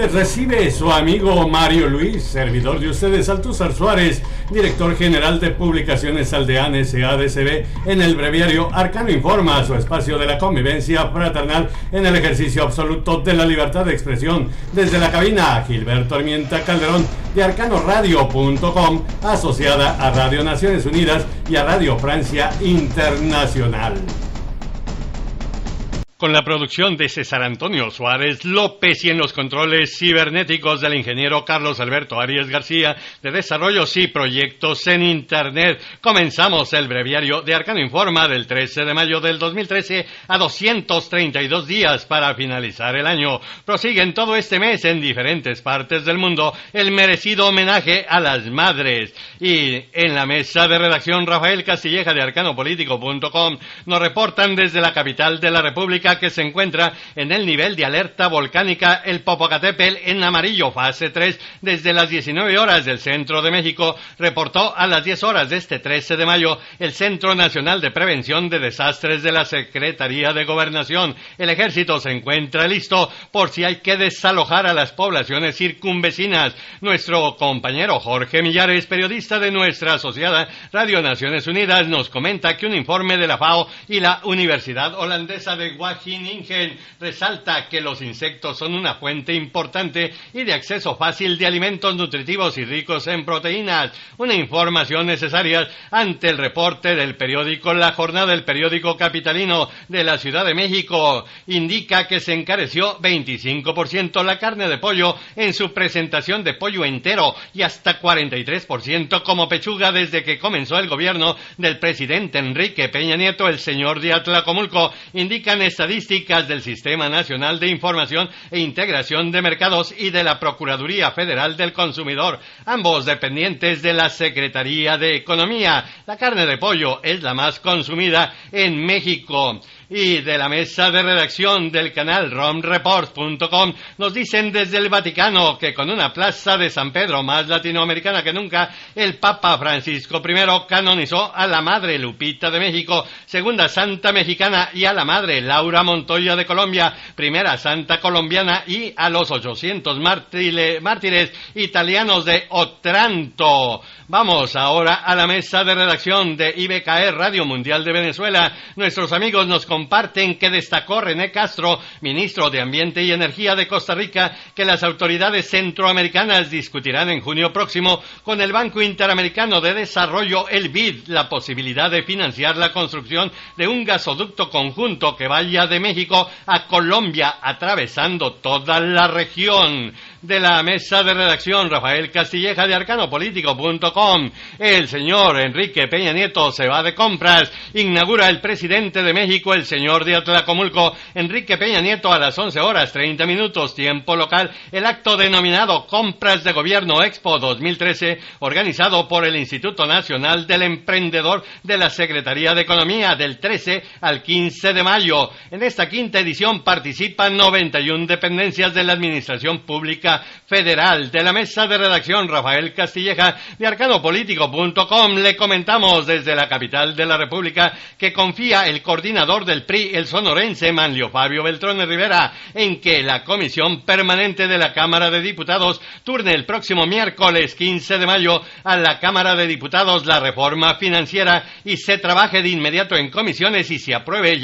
Les recibe su amigo Mario Luis, servidor de ustedes, Altúzar Suárez, director general de Publicaciones Aldeanas SADCB, en el breviario Arcano Informa, su espacio de la convivencia fraternal en el ejercicio absoluto de la libertad de expresión. Desde la cabina, Gilberto Armienta Calderón, de arcanoradio.com, asociada a Radio Naciones Unidas y a Radio Francia Internacional. Con la producción de César Antonio Suárez López y en los controles cibernéticos del ingeniero Carlos Alberto Arias García, de Desarrollos y Proyectos en Internet, comenzamos el breviario de Arcano Informa del 13 de mayo del 2013 a 232 días para finalizar el año. Prosiguen todo este mes en diferentes partes del mundo el merecido homenaje a las madres. Y en la mesa de redacción, Rafael Castilleja de arcanopolitico.com nos reportan desde la capital de la República que se encuentra en el nivel de alerta volcánica el Popocatépetl en amarillo fase 3 desde las 19 horas del centro de México, reportó a las 10 horas de este 13 de mayo el Centro Nacional de Prevención de Desastres de la Secretaría de Gobernación. El ejército se encuentra listo por si hay que desalojar a las poblaciones circunvecinas. Nuestro compañero Jorge Millares, periodista de nuestra asociada Radio Naciones Unidas, nos comenta que un informe de la FAO y la Universidad Holandesa de Wageningen resalta que los insectos son una fuente importante y de acceso fácil de alimentos nutritivos y ricos en proteínas, una información necesaria ante el reporte del periódico La Jornada, el periódico capitalino de la Ciudad de México. Indica que se encareció 25% la carne de pollo en su presentación de pollo entero y hasta 43% como pechuga desde que comenzó el gobierno del presidente Enrique Peña Nieto. El señor de Atlacomulco indican estadísticas del Sistema Nacional de Información e Integración de Mercados y de la Procuraduría Federal del Consumidor, ambos dependientes de la Secretaría de Economía. La carne de pollo es la más consumida en México. Y de la mesa de redacción del canal romreports.com nos dicen desde el Vaticano que con una plaza de San Pedro más latinoamericana que nunca, el Papa Francisco I canonizó a la Madre Lupita de México, segunda santa mexicana, y a la Madre Laura Montoya de Colombia, primera santa colombiana, y a los 800 mártires italianos de Otranto. Vamos ahora a la mesa de redacción de IBKR Radio Mundial de Venezuela. Nuestros amigos nos comparten que destacó René Castro, ministro de Ambiente y Energía de Costa Rica, que las autoridades centroamericanas discutirán en junio próximo con el Banco Interamericano de Desarrollo, el BID, la posibilidad de financiar la construcción de un gasoducto conjunto que vaya de México a Colombia, atravesando toda la región. De la mesa de redacción, Rafael Castilleja de arcanopolitico.com. El señor Enrique Peña Nieto se va de compras. Inaugura el presidente de México, el señor de Atlacomulco, Enrique Peña Nieto, a las 11 horas 30 minutos, tiempo local, el acto denominado Compras de Gobierno Expo 2013, organizado por el Instituto Nacional del Emprendedor de la Secretaría de Economía, del 13 al 15 de mayo. En esta quinta edición participan 91 dependencias de la Administración Pública Federal. De la mesa de redacción, Rafael Castilleja de arcanopolitico.com, le comentamos desde la capital de la República que confía el coordinador del PRI, el sonorense Manlio Fabio Beltrones Rivera, en que la Comisión Permanente de la Cámara de Diputados turne el próximo miércoles 15 de mayo a la Cámara de Diputados la reforma financiera y se trabaje de inmediato en comisiones y se apruebe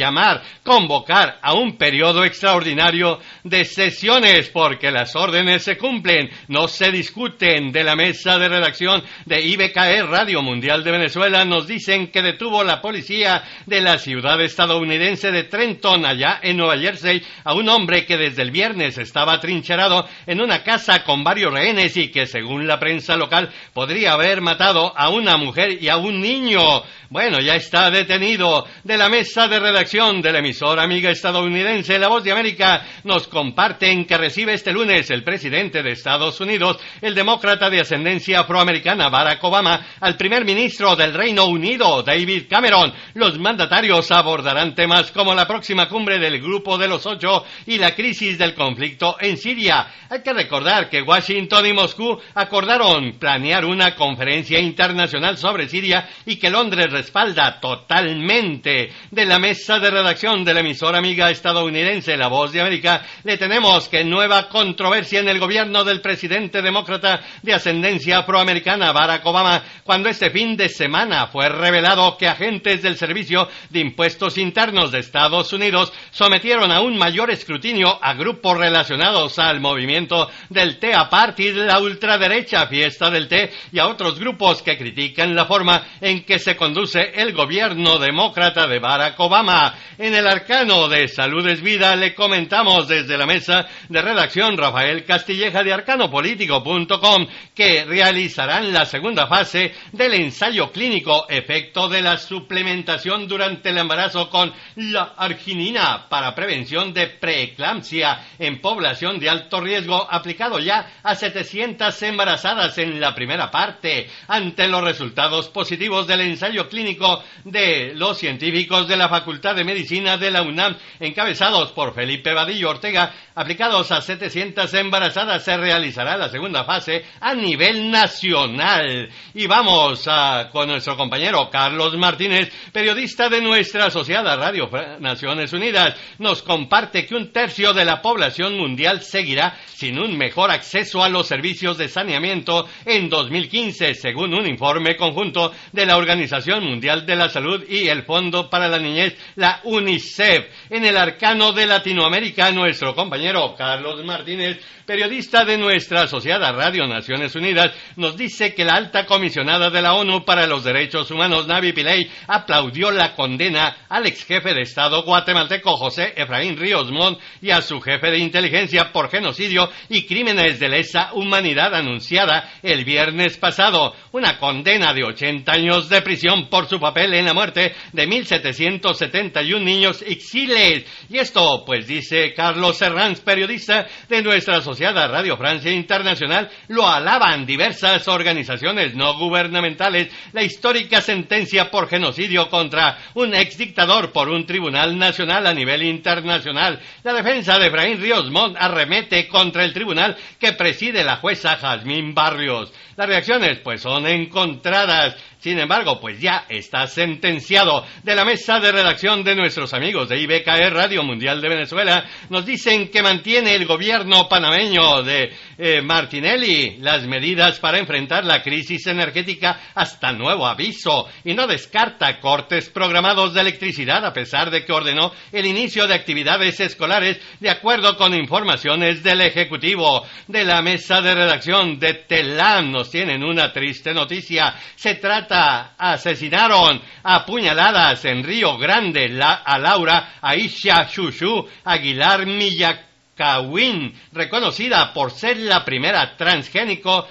convocar a un periodo extraordinario de sesiones, porque las órdenes se cumplen, no se discuten. De la mesa de redacción de IBKR Radio Mundial de Venezuela nos dicen que detuvo la policía de la ciudad estadounidense de Trenton, allá en Nueva Jersey, a un hombre que desde el viernes estaba atrincherado en una casa con varios rehenes y que, según la prensa local, podría haber matado a una mujer y a un niño. Bueno, ya está detenido. De la mesa de redacción de la emisora amiga estadounidense La Voz de América nos comparten que recibe este lunes el presidente de Estados Unidos, el demócrata de ascendencia afroamericana Barack Obama, al primer ministro del Reino Unido, David Cameron. Los mandatarios abordarán temas como la próxima cumbre del Grupo de los Ocho y la crisis del conflicto en Siria. Hay que recordar que Washington y Moscú acordaron planear una conferencia internacional sobre Siria y que Londres respalda totalmente. De la mesa de redacción de la emisora amiga estadounidense La Voz de América le tenemos que nueva controversia en el del gobierno del presidente demócrata de ascendencia afroamericana Barack Obama, cuando este fin de semana fue revelado que agentes del Servicio de Impuestos Internos de Estados Unidos sometieron a un mayor escrutinio a grupos relacionados al movimiento del Tea Party, la ultraderecha Fiesta del Té, y a otros grupos que critican la forma en que se conduce el gobierno demócrata de Barack Obama. En el arcano de Salud es Vida le comentamos desde la mesa de redacción Rafael Castilleja de arcanopolitico.com que realizarán la segunda fase del ensayo clínico efecto de la suplementación durante el embarazo con la arginina para prevención de preeclampsia en población de alto riesgo, aplicado ya a 700 embarazadas en la primera parte. Ante los resultados positivos del ensayo clínico de los científicos de la Facultad de Medicina de la UNAM, encabezados por Felipe Vadillo Ortega, aplicados a 700 embarazadas, se realizará la segunda fase a nivel nacional. Y vamos con nuestro compañero Carlos Martínez, periodista de nuestra asociada Radio Naciones Unidas. Nos comparte que 1/3 de la población mundial seguirá sin un mejor acceso a los servicios de saneamiento en 2015, según un informe conjunto de la Organización Mundial de la Salud y el Fondo para la Niñez, la UNICEF. En el arcano de Latinoamérica, nuestro compañero Carlos Martínez, periodista de nuestra asociada Radio Naciones Unidas, nos dice que la alta comisionada de la ONU para los Derechos Humanos, Navi Pillay, aplaudió la condena al ex jefe de Estado guatemalteco José Efraín Ríos Montt y a su jefe de inteligencia por genocidio y crímenes de lesa humanidad anunciada el viernes pasado. Una condena de 80 años de prisión por su papel en la muerte de 1,771 niños exiles. Y esto, pues dice Carlos Herranz, periodista de nuestra asociada Radio Francia Internacional, lo alaban diversas organizaciones no gubernamentales, la histórica sentencia por genocidio contra un exdictador por un tribunal nacional a nivel internacional. La defensa de Efraín Ríos Montt arremete contra el tribunal que preside la jueza Jazmín Barrios. Las reacciones pues son encontradas. Sin embargo, pues ya está sentenciado. De la mesa de redacción de nuestros amigos de IBKR Radio Mundial de Venezuela, nos dicen que mantiene el gobierno panameño de Martinelli las medidas para enfrentar la crisis energética hasta nuevo aviso y no descarta cortes programados de electricidad, a pesar de que ordenó el inicio de actividades escolares de acuerdo con informaciones del Ejecutivo. De la mesa de redacción de Telam nos tienen una triste noticia. Se trata, asesinaron a puñaladas en Río Grande a Laura Aisha Shushu Aguilar Millacawin, reconocida por ser la primera transgénero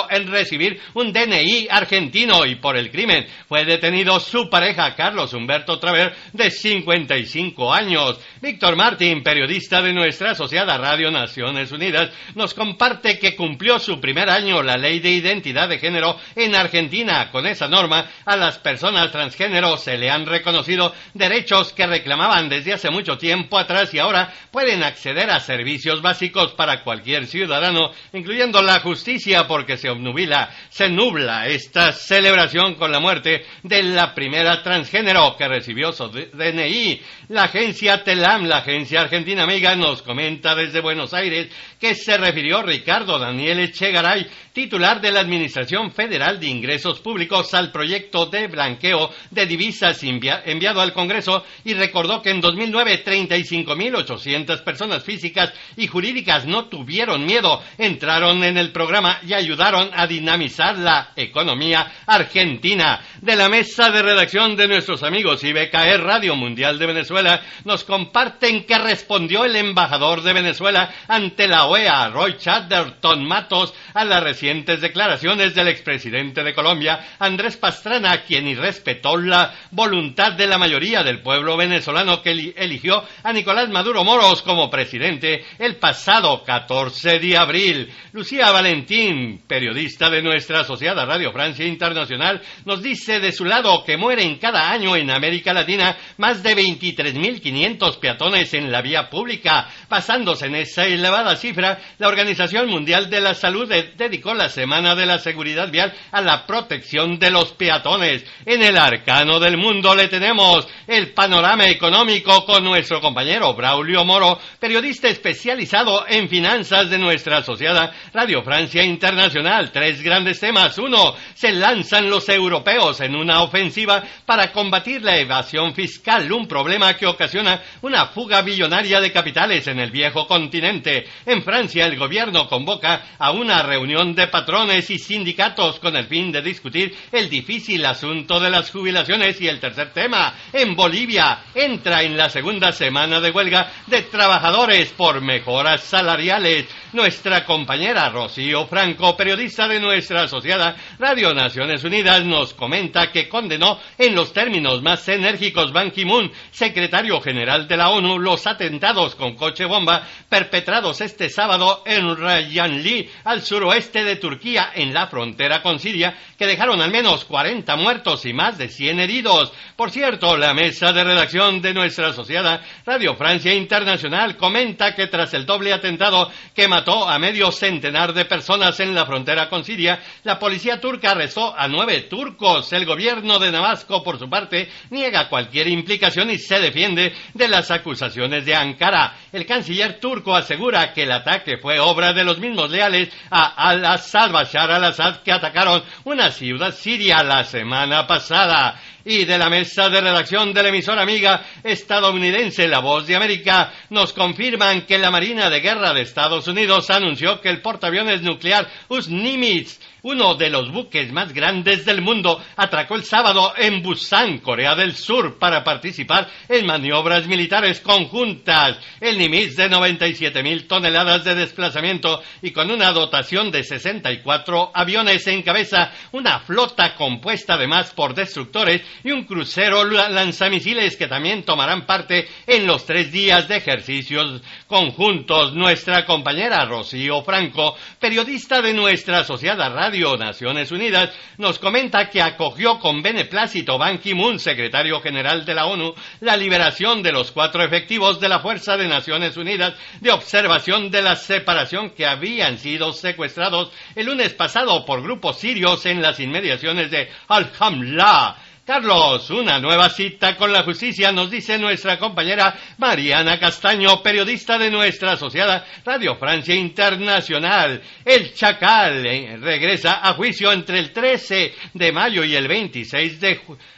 en recibir un DNI argentino, y por el crimen fue detenido su pareja Carlos Humberto Traver, de 55 años. Víctor Martín, periodista de nuestra asociada Radio Naciones Unidas, nos comparte que cumplió su primer año la ley de identidad de género en Argentina. Con esa norma, a las personas transgénero se le han reconocido derechos que reclamaban desde hace mucho tiempo atrás y ahora pueden acceder a servicios básicos para cualquier ciudadano, incluyendo la justicia, porque se nubla esta celebración con la muerte de la primera transgénero que recibió su DNI. La agencia Telam, la agencia argentina amiga, nos comenta desde Buenos Aires que se refirió Ricardo Daniel Echegaray, titular de la Administración Federal de Ingresos Públicos, al proyecto de blanqueo de divisas enviado al Congreso, y recordó que en 2009 35.800 personas físicas y jurídicas no tuvieron miedo, entraron en el programa y ayudaron a dinamizar la economía argentina. De la mesa de redacción de nuestros amigos IBKR Radio Mundial de Venezuela, nos comparten que respondió el embajador de Venezuela ante la OEA, Roy Chatterton Matos, a las recientes declaraciones del expresidente de Colombia, Andrés Pastrana, quien irrespetó la voluntad de la mayoría del pueblo venezolano que eligió a Nicolás Maduro Moros como presidente el pasado 14 de abril. Lucía Valentín, periodista de nuestra asociada Radio Francia Internacional, nos dice de su lado que mueren cada año en América Latina más de 23.500 peatones en la vía pública. Basándose en esa elevada cifra, la Organización Mundial de la Salud dedicó la Semana de la Seguridad Vial a la protección de los peatones. En el arcano del mundo le tenemos el panorama económico con nuestro compañero Braulio Moro, periodista especializado en finanzas de nuestra asociada Radio Francia Internacional. Tres grandes temas. Uno, se lanzan los europeos en una ofensiva para combatir la evasión fiscal, un problema que ocasiona una fuga billonaria de capitales en el viejo continente. En Francia, el gobierno convoca a una reunión de patrones y sindicatos con el fin de discutir el difícil asunto de las jubilaciones. Y el tercer tema, en Bolivia, entra en la segunda semana de huelga de trabajadores por mejoras salariales. Nuestra compañera Rocío Franco, periodista de nuestra asociada Radio Naciones Unidas, nos comenta que condenó en los términos más enérgicos Ban Ki-moon, secretario general de la ONU, los atentados con coche bomba perpetrados este sábado en Rayanli, al suroeste de Turquía, en la frontera con Siria, que dejaron al menos 40 muertos y más de 100 heridos. Por cierto, la mesa de redacción de nuestra asociada Radio Francia Internacional comenta que tras el doble atentado que mató a medio centenar de personas en la frontera con Siria, la policía turca arrestó a 9 turcos. El gobierno de Damasco, por su parte, niega cualquier implicación y se defiende de las acusaciones de Ankara. El canciller turco asegura que el ataque fue obra de los mismos leales a al-Assad, Bashar al-Assad, que atacaron una ciudad siria la semana pasada. Y de la mesa de redacción de la emisora amiga estadounidense La Voz de América, nos confirman que la Marina de Guerra de Estados Unidos anunció que el portaaviones nuclear US-Nimitz, uno de los buques más grandes del mundo, atracó el sábado en Busan, Corea del Sur, para participar en maniobras militares conjuntas. El Nimitz, de 97,000 toneladas de desplazamiento y con una dotación de 64 aviones, encabeza una flota compuesta además por destructores y un crucero lanzamisiles que también tomarán parte en los 3 días de ejercicios conjuntos. Nuestra compañera Rocío Franco, periodista de nuestra asociada Radio Naciones Unidas, nos comenta que acogió con beneplácito Ban Ki-moon, secretario general de la ONU, la liberación de los 4 efectivos de la Fuerza de Naciones Unidas de observación de la separación que habían sido secuestrados el lunes pasado por grupos sirios en las inmediaciones de Al-Hamla. Carlos, una nueva cita con la justicia, nos dice nuestra compañera Mariana Castaño, periodista de nuestra asociada Radio Francia Internacional. El Chacal regresa a juicio entre el 13 de mayo y el 26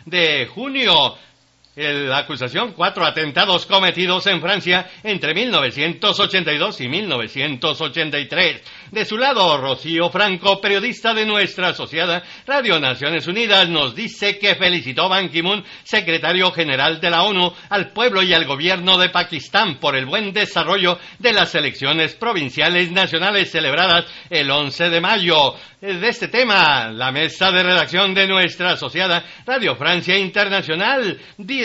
de junio. La acusación, 4 atentados cometidos en Francia entre 1982 y 1983. De su lado, Rocío Franco, periodista de nuestra asociada Radio Naciones Unidas, nos dice que felicitó a Ban Ki-moon, secretario general de la ONU, al pueblo y al gobierno de Pakistán por el buen desarrollo de las elecciones provinciales nacionales celebradas el 11 de mayo. De este tema, la mesa de redacción de nuestra asociada Radio Francia Internacional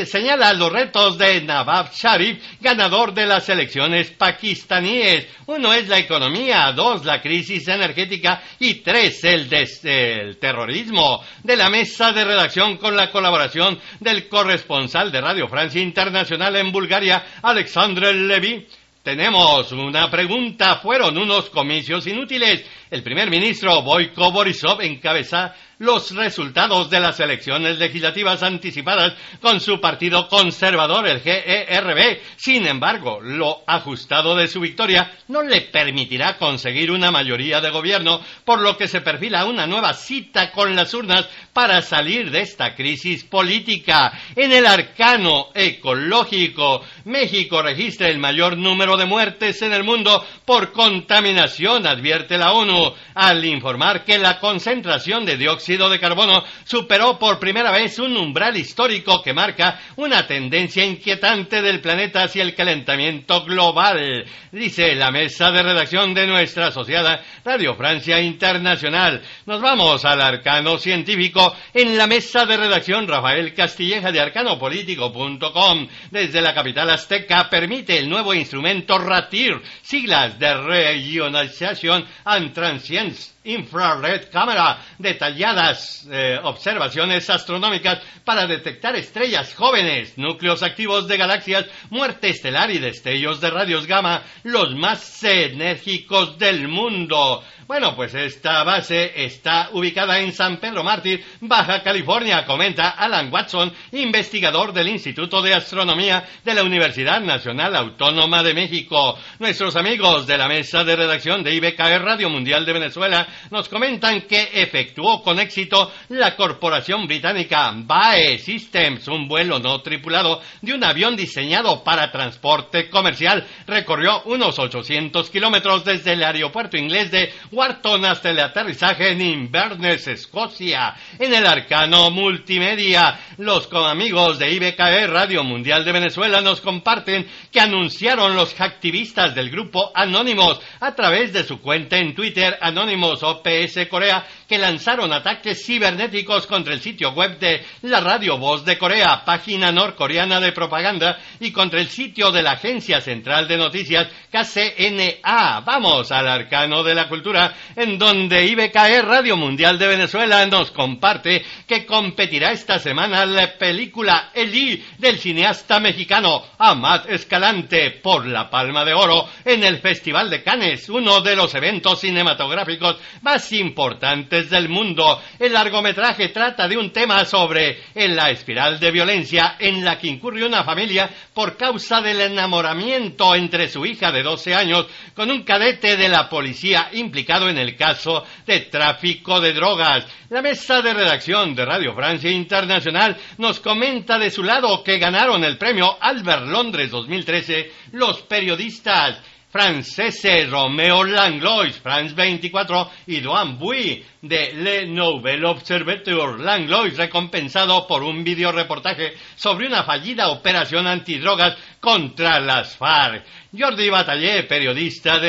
señala los retos de Nawaz Sharif, ganador de las elecciones pakistaníes. 1 es la economía, 2 la crisis energética y 3 el terrorismo. De la mesa de redacción, con la colaboración del corresponsal de Radio Francia Internacional en Bulgaria, Alexandre Levy, tenemos una pregunta. ¿Fueron unos comicios inútiles? El primer ministro Boyko Borisov encabeza los resultados de las elecciones legislativas anticipadas con su partido conservador, el GERB. Sin embargo, lo ajustado de su victoria no le permitirá conseguir una mayoría de gobierno, por lo que se perfila una nueva cita con las urnas para salir de esta crisis política. En el arcano ecológico, México registra el mayor número de muertes en el mundo por contaminación, advierte la ONU, al informar que la concentración de dióxido de carbono superó por primera vez un umbral histórico que marca una tendencia inquietante del planeta hacia el calentamiento global, dice la mesa de redacción de nuestra asociada Radio Francia Internacional. Nos vamos al arcano científico. En la mesa de redacción, Rafael Castilleja de arcanopolitico.com, desde la capital azteca, permite el nuevo instrumento RATIR, siglas de Regionalization and Transience Infrared Camera, detalladas observaciones astronómicas para detectar estrellas jóvenes, núcleos activos de galaxias, muerte estelar y destellos de rayos gamma, los más enérgicos del mundo. Bueno, pues esta base está ubicada en San Pedro Mártir, Baja California, comenta Alan Watson, investigador del Instituto de Astronomía de la Universidad Nacional Autónoma de México. Nuestros amigos de la mesa de redacción de IBKR Radio Mundial de Venezuela nos comentan que efectuó con éxito la corporación británica BAE Systems, un vuelo no tripulado de un avión diseñado para transporte comercial. Recorrió unos 800 kilómetros desde el aeropuerto inglés de Wharton hasta el aterrizaje en Inverness, Escocia. En el arcano multimedia, los amigos de IBKR Radio Mundial de Venezuela nos comparten que anunciaron los activistas del grupo Anonymous a través de su cuenta en Twitter, Anonymous OPS Corea, que lanzaron ataques cibernéticos contra el sitio web de la Radio Voz de Corea, página norcoreana de propaganda, y contra el sitio de la Agencia Central de Noticias KCNA. Vamos al arcano de la cultura, en donde IBKR Radio Mundial de Venezuela nos comparte que competirá esta semana la película Elí del cineasta mexicano Amat Escalante por la Palma de Oro en el Festival de Cannes, uno de los eventos cinematográficos más importantes del mundo. El largometraje trata de un tema sobre la espiral de violencia en la que incurre una familia por causa del enamoramiento entre su hija de 12 años con un cadete de la policía implicado en el caso de tráfico de drogas. La mesa de redacción de Radio Francia Internacional nos comenta de su lado que ganaron el premio Albert Londres 2013 los periodistas franceses Romeo Langlois, France 24, y Duan Bui, de Le Nouvel Observateur. Langlois recompensado por un videoreportaje sobre una fallida operación antidrogas contra las FARC. Jordi Batallé, periodista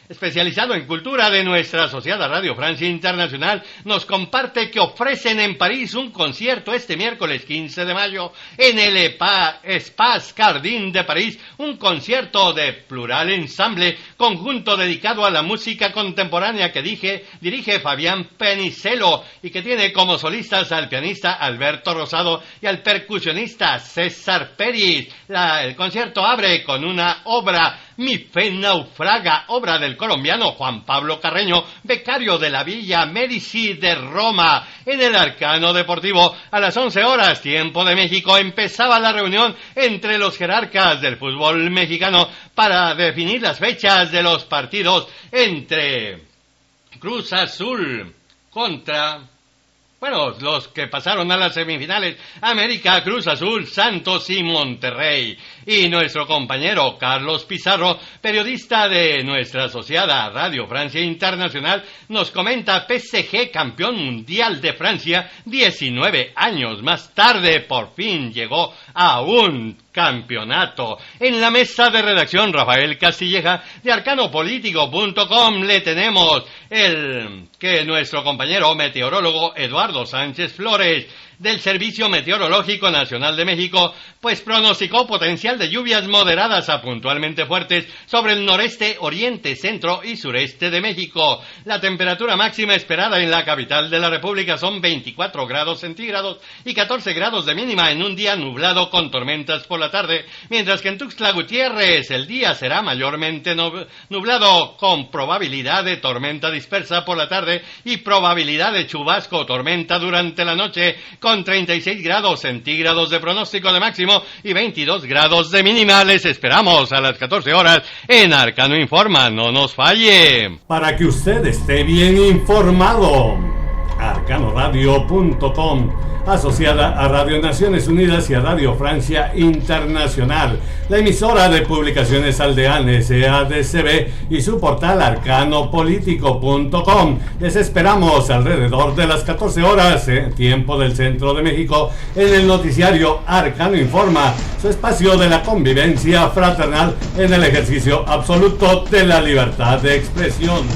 especializado en cultura de nuestra asociada Radio Francia Internacional, nos comparte que ofrecen en París un concierto este miércoles 15 de mayo en el Espace Cardin de París, un concierto de Plural Ensemble, conjunto dedicado a la música contemporánea que dirige Fabián Penicelo y que tiene como solistas al pianista Alberto Rosado y al percusionista César Peris. El concierto abre con una obra, Mi fe naufraga, obra del colombiano Juan Pablo Carreño, becario de la Villa Medici de Roma. En el arcano deportivo, a las 11 horas, tiempo de México, empezaba la reunión entre los jerarcas del fútbol mexicano para definir las fechas de los partidos entre Cruz Azul contra... los que pasaron a las semifinales, América, Cruz Azul, Santos y Monterrey. Y nuestro compañero Carlos Pizarro, periodista de nuestra asociada Radio Francia Internacional, nos comenta PSG campeón mundial de Francia 19 años más tarde, por fin llegó a un campeonato. En la mesa de redacción, Rafael Castilleja de arcanopolitico.com, le tenemos que nuestro compañero meteorólogo Eduardo Sánchez Flores del Servicio Meteorológico Nacional de México, pues pronosticó potencial de lluvias moderadas a puntualmente fuertes sobre el noreste, oriente, centro y sureste de México. La temperatura máxima esperada en la capital de la República son 24 grados centígrados y 14 grados de mínima en un día nublado con tormentas por la tarde, mientras que en Tuxtla Gutiérrez el día será mayormente nublado con probabilidad de tormenta dispersa por la tarde y probabilidad de chubasco o tormenta durante la noche, con 36 grados centígrados de pronóstico de máximo y 22 grados de mínima. Les esperamos a las 14 horas en Arcano Informa. No nos falle. Para que usted esté bien informado, arcanoradio.com, asociada a Radio Naciones Unidas y a Radio Francia Internacional, la emisora de publicaciones Aldeanes SADCB y su portal arcanopolitico.com. Les esperamos alrededor de las 14 horas, tiempo del centro de México, en el noticiario Arcano Informa, su espacio de la convivencia fraternal en el ejercicio absoluto de la libertad de expresión.